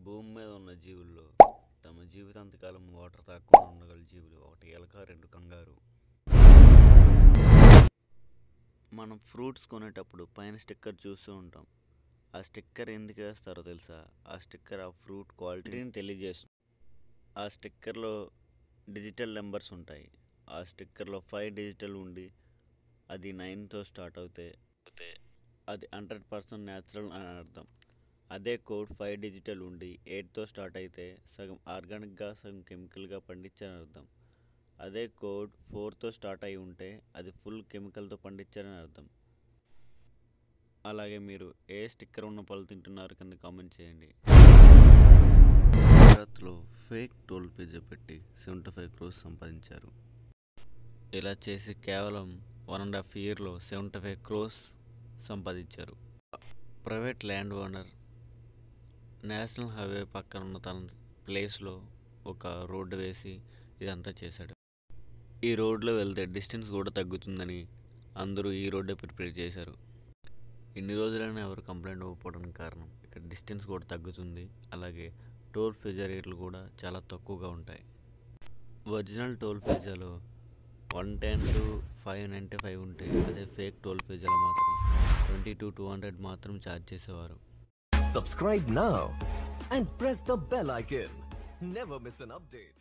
భూమి మీద ఉన్న జీవుల్లో తమ జీవితాంతకాలం వాటర్ తాగకుండా ఉండగల జీవులు ఒకటి ఎలక, రెండు కంగారు. మనం ఫ్రూట్స్ కొనేటప్పుడు పైన స్టిక్కర్ చూస్తూ ఉంటాం. ఆ స్టిక్కర్ ఎందుకు వేస్తారో తెలుసా? ఆ స్టిక్కర్ ఆ ఫ్రూట్ క్వాలిటీని తెలియజేస్తుంది. ఆ స్టిక్కర్లో డిజిటల్ నెంబర్స్ ఉంటాయి. ఆ స్టిక్కర్లో 5 డిజిటల్ ఉండి అది 9తో స్టార్ట్ అవుతే అది 100% న్యాచురల్ అని అర్థం. అదే కోడ్ 5 డిజిటల్ ఉండి 8తో స్టార్ట్ అయితే సగం ఆర్గానిక్గా సగం కెమికల్గా పండించారని అర్థం. అదే కోడ్ 4తో స్టార్ట్ అయి ఉంటే అది ఫుల్ కెమికల్తో పండించారని అర్థం. అలాగే మీరు ఏ స్టిక్కర్ ఉన్న పళ్ళు తింటున్నారు కింద కామెంట్ చేయండి. గుజరాత్లో ఫేక్ టోల్ పిజ్జా పెట్టి 75 crores సంపాదించారు. ఇలా చేసి కేవలం 1.5 yearలో 75 crores సంపాదించారు. Private land owner national highway పక్కన ఉన్న తన ప్లేస్లో ఒక రోడ్డు వేసి ఇదంతా చేశాడు. ఈ రోడ్లో వెళ్తే డిస్టెన్స్ కూడా తగ్గుతుందని అందరూ ఈ రోడ్డే ప్రిపేర్ చేశారు. ఇన్ని రోజులైనా ఎవరు కంప్లైంట్ ఇవ్వకపోవడానికి కారణం ఇక్కడ డిస్టెన్స్ కూడా తగ్గుతుంది. అలాగే టోల్ ప్లాజా రేట్లు కూడా చాలా తక్కువగా ఉంటాయి. ఒరిజినల్ టోల్ ప్లాజాలో 110 to 595 ఉంటే అదే ఫేక్ టోల్ ప్లాజాలో మాత్రం 20 to 200 మాత్రం ఛార్జ్ చేసేవారు. Subscribe now and press the bell icon. Never miss an update.